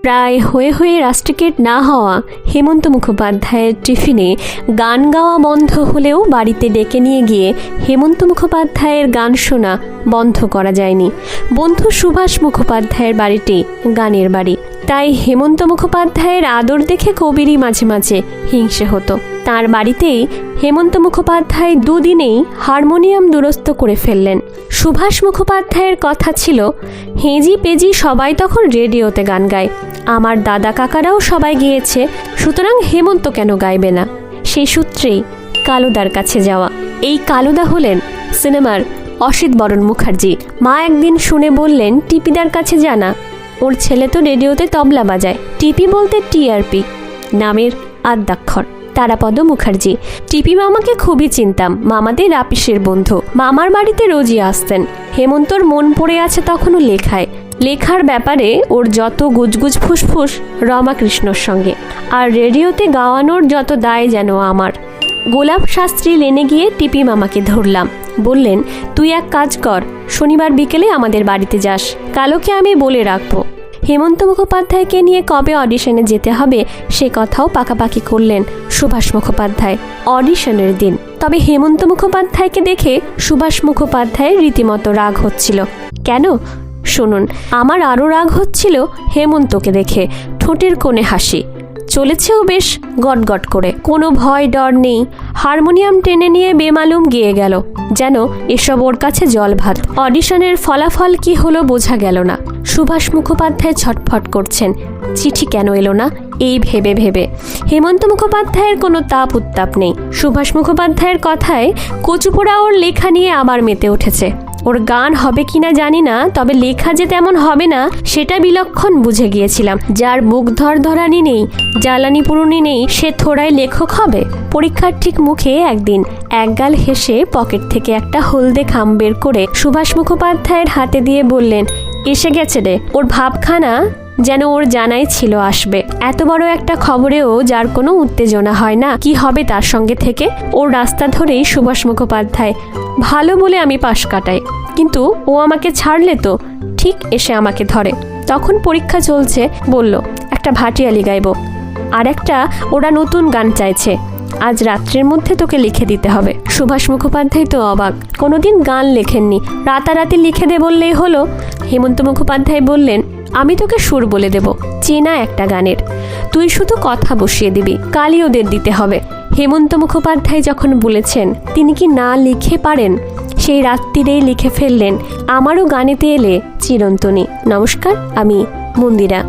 প্রায় হয়ে হয়ে রাস্টিকেট না হওয়া হেমন্ত মুখোপাধ্যায়ের টিফিনে গান গাওয়া বন্ধ হলেও বাড়িতে ডেকে নিয়ে গিয়ে হেমন্ত মুখোপাধ্যায়ের গান শোনা বন্ধ করা যায়নি। বন্ধু সুভাষ মুখোপাধ্যায়ের বাড়িটি গানের বাড়ি, তাই হেমন্ত মুখোপাধ্যায়ের আদর দেখে কবিরই মাঝে মাঝে হিংসে হতো। তার বাড়িতেই হেমন্ত মুখোপাধ্যায় দুদিনেই হারমোনিয়াম দুরস্ত করে ফেললেন। সুভাষ মুখোপাধ্যায়ের কথা ছিল, হেজি পেজি সবাই তখন রেডিওতে গান গায়, আমার দাদা কাকারাও সবাই গিয়েছে, সুতরাং হেমন্ত কেন গাইবে না। সেই সূত্রেই কালুদার কাছে যাওয়া। এই কালুদা হলেন সিনেমার অসিত বরণ মুখার্জি। মা একদিন শুনে বললেন, টিপিদার কাছে জানা, ওর ছেলে তো রেডিওতে তবলা বাজায়। টিপি বলতে টিআরপি নামের আদ্যাক্ষর। তারাপদ মুখার্জি। টিপি মামাকে খুবই চিনতাম, মামাদের আপিসের বন্ধু। মামার বাড়িতে রোজই আসতেন। হেমন্তর মন পড়ে আছে তখনও লেখায়। লেখার ব্যাপারে ওর যত গুজগুজ ফুসফুস রমাকৃষ্ণর সঙ্গে, আর রেডিওতে গাওয়ানোর যত দায় যেন আমার। গোলাপ শাস্ত্রী লেনে গিয়ে টিপি মামাকে ধরলাম। বললেন, তুই এক কাজ কর, শনিবার বিকেলে আমাদের বাড়িতে যাস, কালোকে আমি বলে রাখবো। হেমন্ত মুখোপাধ্যায়কে নিয়ে কবে অডিশনে যেতে হবে সে কথাও পাকাপাকি করলেন সুভাষ মুখোপাধ্যায় অডিশনের দিন। তবে হেমন্ত মুখোপাধ্যায়কে দেখে সুভাষ মুখোপাধ্যায়ের রীতিমতো রাগ হচ্ছিল। কেন শুনুন, আমার আরও রাগ হচ্ছিল হেমন্তকে দেখে। ঠোঁটের কোণে হাসি, চলেছেও বেশ গটগট করে, কোনো ভয় ডর নেই। হারমোনিয়াম টেনে নিয়ে বেমালুম গেয়ে গেল, যেন এসব ওর কাছে জল ভাত। অডিশনের ফলাফল কি হলো বোঝা গেল না। সুভাষ মুখোপাধ্যায় ছটফট করছেন, চিঠি কেন এলো না এই ভেবে ভেবে। হেমন্ত মুখোপাধ্যায়ের কোনো তাপ উত্তাপ নেই। সুভাষ মুখোপাধ্যায়ের কথায় কচুপোড়া ওর লেখা নিয়ে আবার মেতে উঠেছে। ওর গান হবে কিনা জানি না, তবে লেখা যে তেমন হবে না সেটা বিলক্ষণ বুঝে গিয়েছিলাম। যার মুখ ধরানি নেই, জ্বালানি পুরুনি নেই, সে থোড়াই লেখক হবে। পরীক্ষার ঠিক মুখে একদিন একগাল হেসে পকেট থেকে একটা হলদে খাম বের করে সুভাষ মুখোপাধ্যায়ের হাতে দিয়ে বললেন, এসে গেছে রে। ওর ভাবখানা যেন ওর জানাই ছিল আসবে। এত বড় একটা খবরেও যার কোনো উত্তেজনা হয় না, কি হবে তার সঙ্গে থেকে। ওর রাস্তা ধরেই সুভাষ মুখোপাধ্যায় ভালো বলে আমি পাশ কাটাই, কিন্তু ও আমাকে ছাড়লে তো ঠিক এসে আমাকে ধরে। তখন পরীক্ষা চলছে, বলল একটা ভাটিয়ালি গাইব, আর একটা ওরা নতুন গান চাইছে, আজ রাত্রের মধ্যে তোকে লিখে দিতে হবে। সুভাষ মুখোপাধ্যায় তো অবাক, কোনোদিন গান লেখেননি, রাতারাতি লিখে দে বললেই হলো। হেমন্ত মুখোপাধ্যায় বললেন, আমি তোকে সুর বলে দেব চেনা একটা গানের, তুই শুধু কথা বসিয়ে দিবি, কালই ওদের দিতে হবে। হেমন্ত মুখোপাধ্যায় যখন বলেছেন তিনি কি না লিখে পারেন, সেই রাত্রিরেই লিখে ফেললেন, আমারও গানেতে এলে চিরন্তনী। নমস্কার, আমি মন্দিরা।